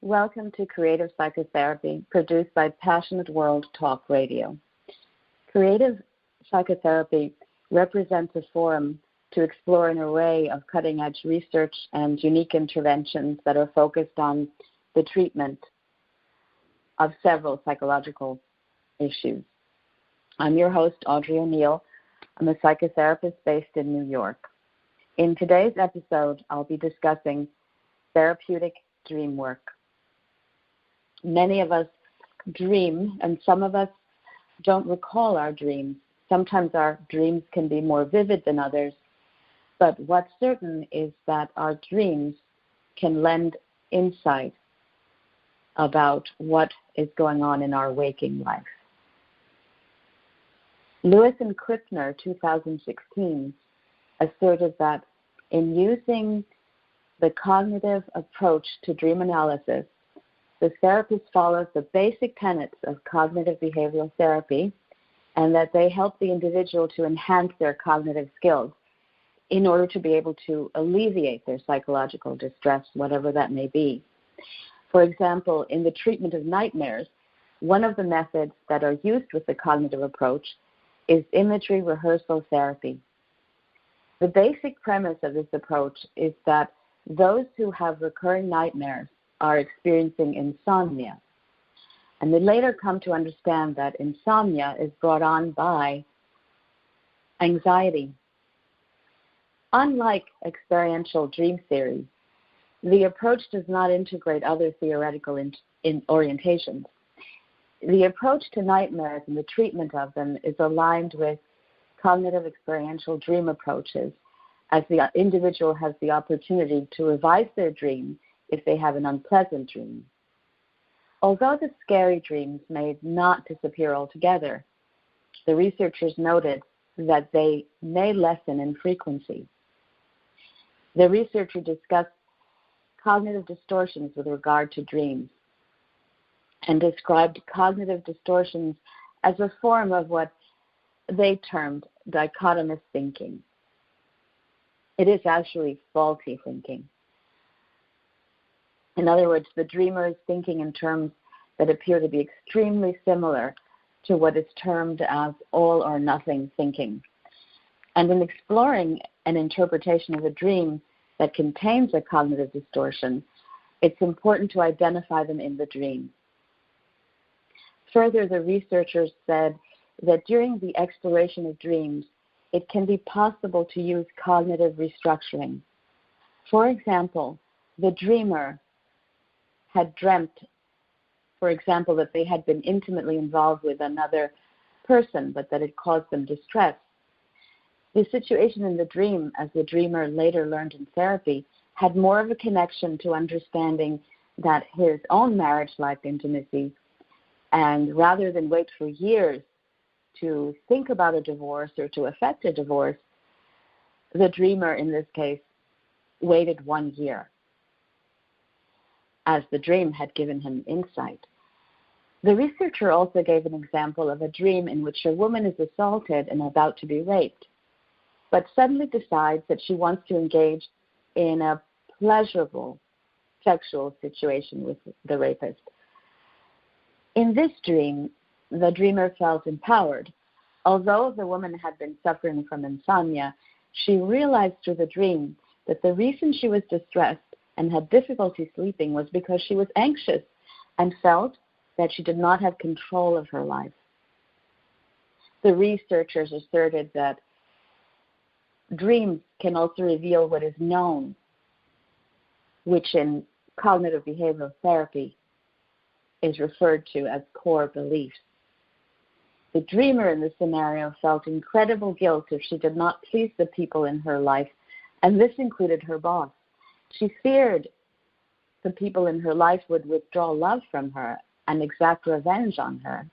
Welcome to Creative Psychotherapy, produced by Passionate World Talk Radio. Creative Psychotherapy represents a forum to explore an array of cutting-edge research and unique interventions that are focused on the treatment of several psychological issues. I'm your host, Audrey ONeal. I'm a psychotherapist based in New York. In today's episode, I'll be discussing Therapeutic Dream Work. Many of us dream, and some of us don't recall our dreams. Sometimes our dreams can be more vivid than others, but what's certain is that our dreams can lend insight about what is going on in our waking life. Lewis and Krippner, 2016, asserted that in using the cognitive approach to dream analysis, the therapist follows the basic tenets of cognitive behavioral therapy, and that they help the individual to enhance their cognitive skills in order to be able to alleviate their psychological distress, whatever that may be. For example, in the treatment of nightmares, one of the methods that are used with the cognitive approach is imagery rehearsal therapy. The basic premise of this approach is that those who have recurring nightmares are experiencing insomnia. And they later come to understand that insomnia is brought on by anxiety. Unlike experiential dream theory, the approach does not integrate other theoretical orientations. The approach to nightmares and the treatment of them is aligned with cognitive experiential dream approaches, as the individual has the opportunity to revise their dream if they have an unpleasant dream. Although the scary dreams may not disappear altogether, the researchers noted that they may lessen in frequency. The researcher discussed cognitive distortions with regard to dreams and described cognitive distortions as a form of what they termed dichotomous thinking. It is actually faulty thinking. In other words, the dreamer is thinking in terms that appear to be extremely similar to what is termed as all or nothing thinking. And in exploring an interpretation of a dream that contains a cognitive distortion, it's important to identify them in the dream. Further, the researchers said that during the exploration of dreams, it can be possible to use cognitive restructuring. For example, the dreamer had dreamt, for example, that they had been intimately involved with another person, but that it caused them distress. The situation in the dream, as the dreamer later learned in therapy, had more of a connection to understanding that his own marriage-like intimacy, and rather than wait for years to think about a divorce or to effect a divorce, the dreamer in this case waited 1 year, as the dream had given him insight. The researcher also gave an example of a dream in which a woman is assaulted and about to be raped, but suddenly decides that she wants to engage in a pleasurable sexual situation with the rapist. In this dream, the dreamer felt empowered. Although the woman had been suffering from insomnia, she realized through the dream that the reason she was distressed and had difficulty sleeping was because she was anxious and felt that she did not have control of her life. The researchers asserted that dreams can also reveal what is known, which in cognitive behavioral therapy is referred to as core beliefs. The dreamer in this scenario felt incredible guilt if she did not please the people in her life, and this included her boss. She feared the people in her life would withdraw love from her and exact revenge on her.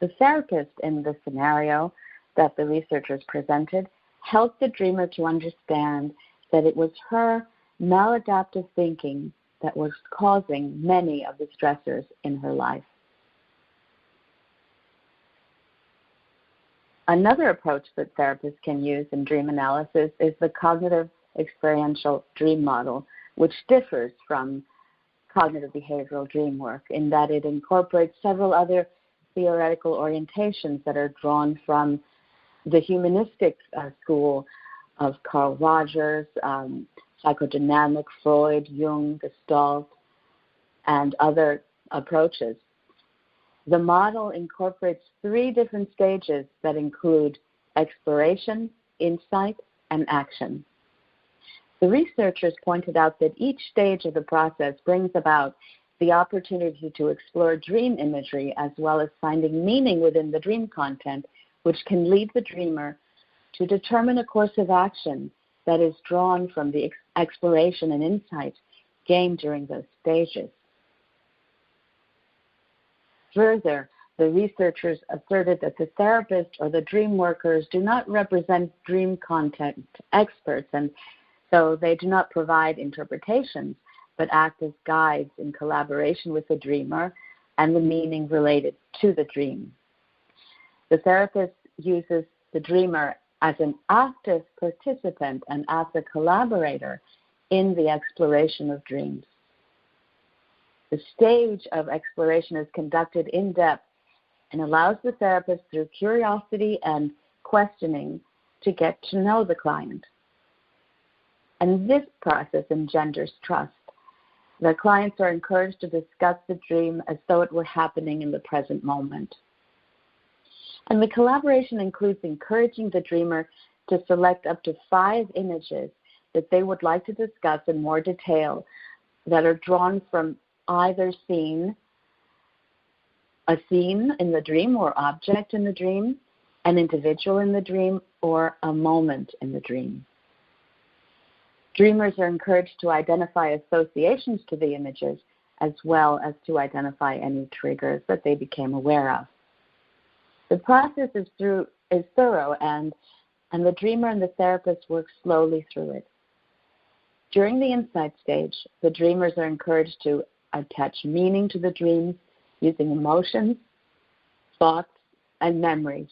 The therapist in the scenario that the researchers presented helped the dreamer to understand that it was her maladaptive thinking that was causing many of the stressors in her life. Another approach that therapists can use in dream analysis is the cognitive experiential dream model, which differs from cognitive behavioral dream work in that it incorporates several other theoretical orientations that are drawn from the humanistic school of Carl Rogers, psychodynamic, Freud, Jung, Gestalt, and other approaches. The model incorporates 3 different stages that include exploration, insight, and action. The researchers pointed out that each stage of the process brings about the opportunity to explore dream imagery as well as finding meaning within the dream content, which can lead the dreamer to determine a course of action that is drawn from the exploration and insight gained during those stages. Further, the researchers asserted that the therapist or the dream workers do not represent dream content experts, and so they do not provide interpretations, but act as guides in collaboration with the dreamer and the meaning related to the dream. The therapist uses the dreamer as an active participant and as a collaborator in the exploration of dreams. The stage of exploration is conducted in depth and allows the therapist, through curiosity and questioning, to get to know the client. And this process engenders trust. The clients are encouraged to discuss the dream as though it were happening in the present moment. And the collaboration includes encouraging the dreamer to select up to 5 images that they would like to discuss in more detail that are drawn from either a scene in the dream or object in the dream, an individual in the dream, or a moment in the dream. Dreamers are encouraged to identify associations to the images as well as to identify any triggers that they became aware of. The process is thorough, and the dreamer and the therapist work slowly through it. During the insight stage, the dreamers are encouraged to attach meaning to the dreams using emotions, thoughts, and memories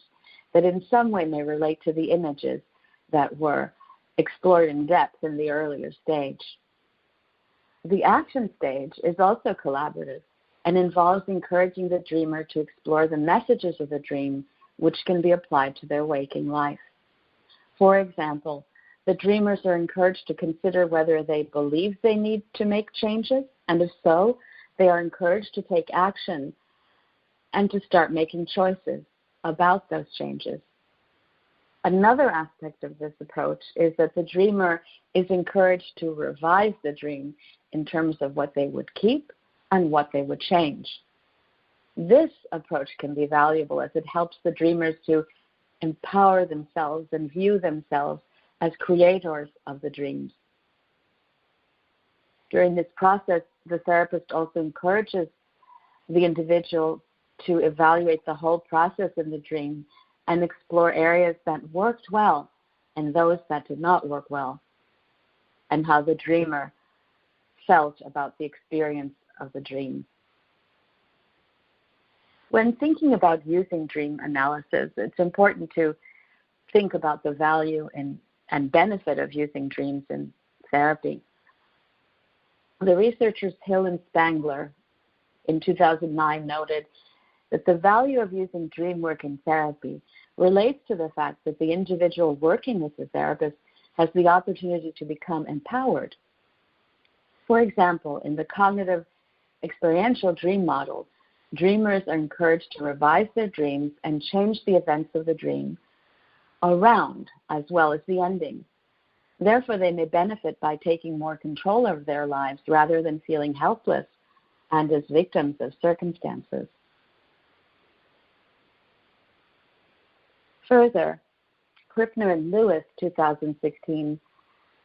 that in some way may relate to the images that were explored in depth in the earlier stage. The action stage is also collaborative and involves encouraging the dreamer to explore the messages of the dream which can be applied to their waking life. For example, the dreamers are encouraged to consider whether they believe they need to make changes, and if so, they are encouraged to take action and to start making choices about those changes. Another aspect of this approach is that the dreamer is encouraged to revise the dream in terms of what they would keep and what they would change. This approach can be valuable as it helps the dreamers to empower themselves and view themselves as creators of the dreams. During this process, the therapist also encourages the individual to evaluate the whole process in the dream and explore areas that worked well and those that did not work well, and how the dreamer felt about the experience of the dream. When thinking about using dream analysis, it's important to think about the value and benefit of using dreams in therapy. The researchers Hill and Spangler in 2009 noted that the value of using dream work in therapy relates to the fact that the individual working with the therapist has the opportunity to become empowered. For example, in the cognitive experiential dream model, dreamers are encouraged to revise their dreams and change the events of the dream around as well as the ending. Therefore, they may benefit by taking more control of their lives rather than feeling helpless and as victims of circumstances. Further, Krippner and Lewis, 2016,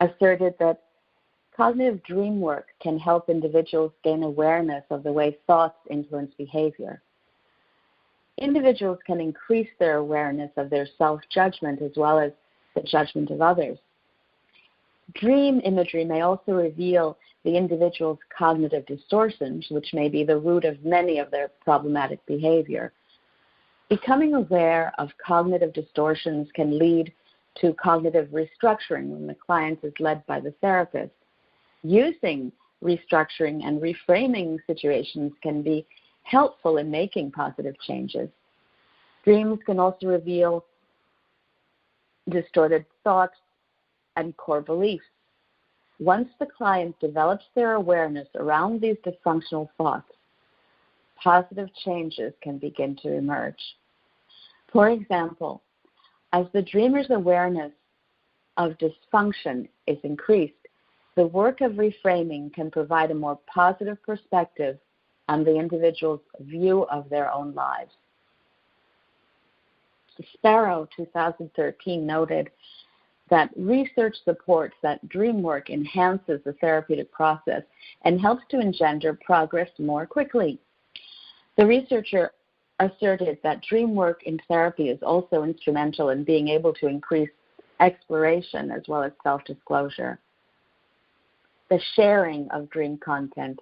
asserted that cognitive dream work can help individuals gain awareness of the way thoughts influence behavior. Individuals can increase their awareness of their self-judgment as well as the judgment of others. Dream imagery may also reveal the individual's cognitive distortions, which may be the root of many of their problematic behavior. Becoming aware of cognitive distortions can lead to cognitive restructuring when the client is led by the therapist. Using restructuring, and reframing situations can be helpful in making positive changes. Dreams can also reveal distorted thoughts and core beliefs. Once the client develops their awareness around these dysfunctional thoughts, positive changes can begin to emerge. For example, as the dreamer's awareness of dysfunction is increased, the work of reframing can provide a more positive perspective on the individual's view of their own lives. Sparrow 2013 noted that research supports that dream work enhances the therapeutic process and helps to engender progress more quickly. The researcher asserted that dream work in therapy is also instrumental in being able to increase exploration as well as self-disclosure. The sharing of dream content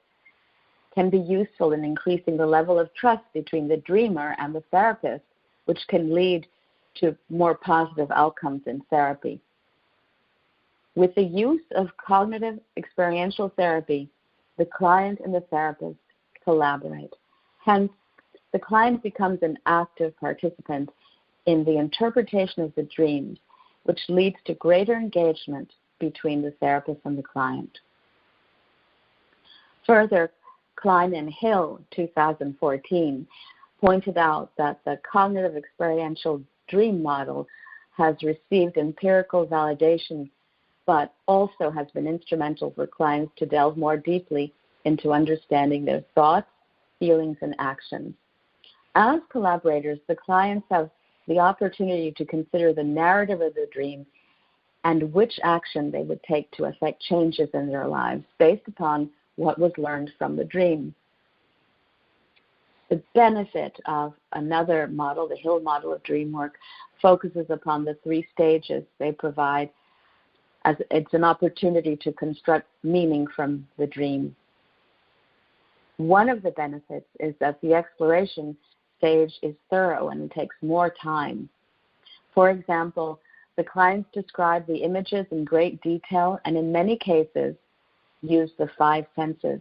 can be useful in increasing the level of trust between the dreamer and the therapist, which can lead to more positive outcomes in therapy. With the use of cognitive experiential therapy, the client and the therapist collaborate. Hence, the client becomes an active participant in the interpretation of the dreams, which leads to greater engagement between the therapist and the client. Further, Klein and Hill, 2014, pointed out that the cognitive experiential dream model has received empirical validation, but also has been instrumental for clients to delve more deeply into understanding their thoughts, feelings, and actions. As collaborators, the clients have the opportunity to consider the narrative of the dream and which action they would take to affect changes in their lives based upon what was learned from the dream. The benefit of another model, the Hill model of dream work, focuses upon the 3 stages they provide, as it's an opportunity to construct meaning from the dream. One of the benefits is that the exploration stage is thorough and it takes more time. For example, the clients describe the images in great detail and in many cases use the 5 senses.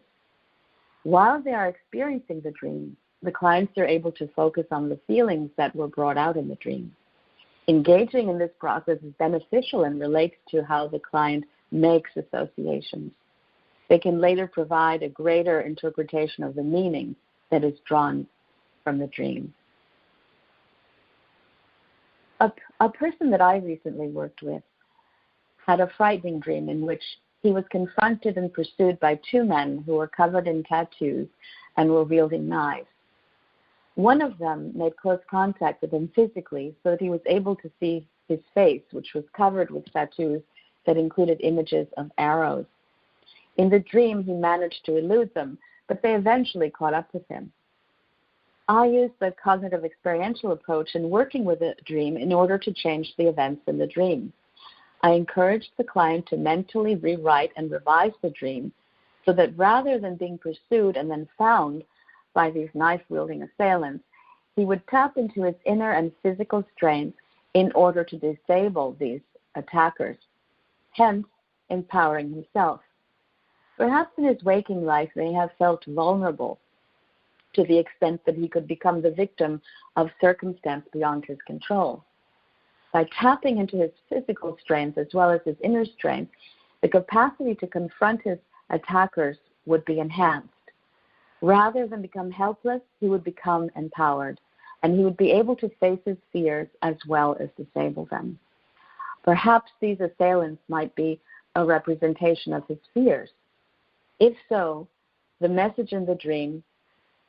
While they are experiencing the dream, the clients are able to focus on the feelings that were brought out in the dream. Engaging in this process is beneficial and relates to how the client makes associations. They can later provide a greater interpretation of the meaning that is drawn from the dream. A person that I recently worked with had a frightening dream in which he was confronted and pursued by 2 men who were covered in tattoos and were wielding knives. One of them made close contact with him physically so that he was able to see his face, which was covered with tattoos that included images of arrows. In the dream, he managed to elude them, but they eventually caught up with him. I used the cognitive experiential approach in working with the dream in order to change the events in the dream. I encouraged the client to mentally rewrite and revise the dream so that rather than being pursued and then found by these knife-wielding assailants, he would tap into his inner and physical strength in order to disable these attackers, hence empowering himself. Perhaps in his waking life he may have felt vulnerable to the extent that he could become the victim of circumstance beyond his control. By tapping into his physical strength as well as his inner strength, the capacity to confront his attackers would be enhanced. Rather than become helpless, he would become empowered, and he would be able to face his fears as well as disable them. Perhaps these assailants might be a representation of his fears. If so, the message in the dream,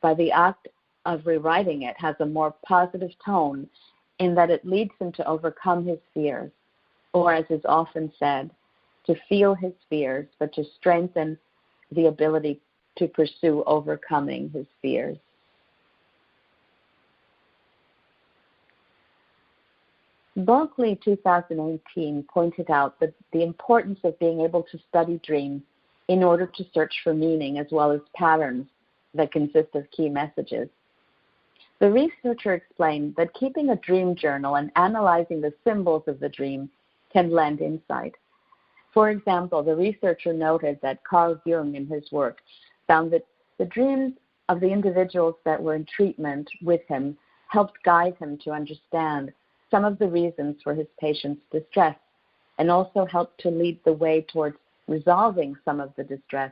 by the act of rewriting it, has a more positive tone in that it leads him to overcome his fears, or as is often said, to feel his fears, but to strengthen the ability to pursue overcoming his fears. Bulkley 2018 pointed out that the importance of being able to study dreams in order to search for meaning as well as patterns that consist of key messages. The researcher explained that keeping a dream journal and analyzing the symbols of the dream can lend insight. For example, the researcher noted that Carl Jung in his work found that the dreams of the individuals that were in treatment with him helped guide him to understand some of the reasons for his patient's distress, and also helped to lead the way towards resolving some of the distress.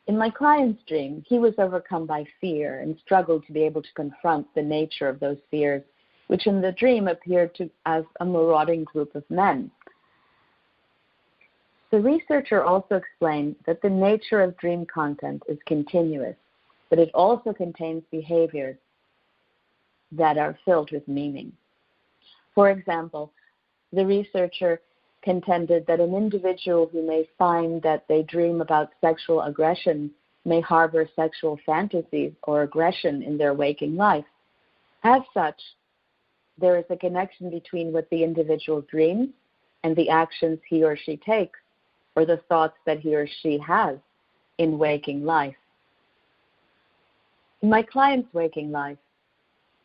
In my client's dream, he was overcome by fear and struggled to be able to confront the nature of those fears, which in the dream appeared as a marauding group of men. The researcher also explained that the nature of dream content is continuous, but it also contains behaviors that are filled with meaning. For example, the researcher contended that an individual who may find that they dream about sexual aggression may harbor sexual fantasies or aggression in their waking life. As such, there is a connection between what the individual dreams and the actions he or she takes, or the thoughts that he or she has in waking life. In my client's waking life,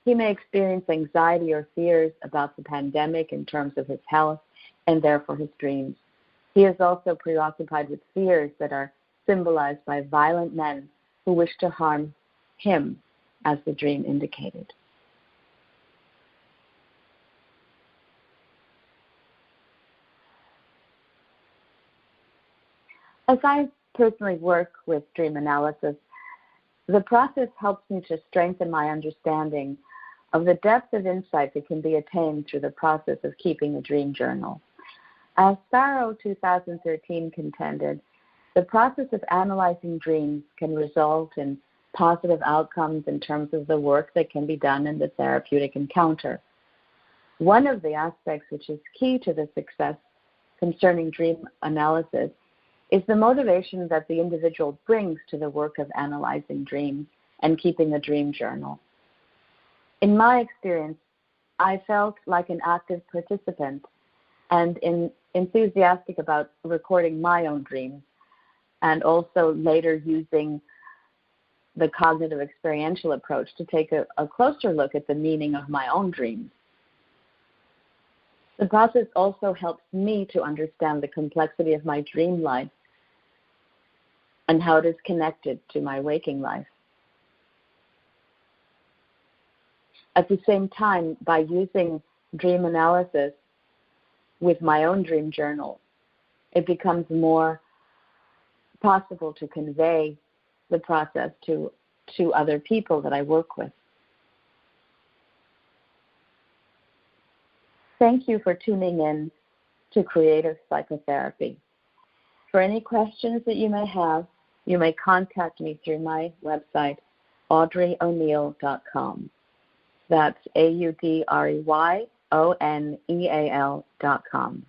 he may experience anxiety or fears about the pandemic in terms of his health and therefore his dreams. He is also preoccupied with fears that are symbolized by violent men who wish to harm him, as the dream indicated. As I personally work with dream analysis, the process helps me to strengthen my understanding of the depth of insight that can be attained through the process of keeping a dream journal. As Sparrow 2013 contended, the process of analyzing dreams can result in positive outcomes in terms of the work that can be done in the therapeutic encounter. One of the aspects which is key to the success concerning dream analysis is the motivation that the individual brings to the work of analyzing dreams and keeping a dream journal. In my experience, I felt like an active participant and enthusiastic about recording my own dreams, and also later using the cognitive experiential approach to take a closer look at the meaning of my own dreams. The process also helps me to understand the complexity of my dream life and how it is connected to my waking life. At the same time, by using dream analysis with my own dream journal, it becomes more possible to convey the process to other people that I work with. Thank you for tuning in to Creative Psychotherapy. For any questions that you may have, you may contact me through my website, audreyoneal.com. That's AudreyONeal.com.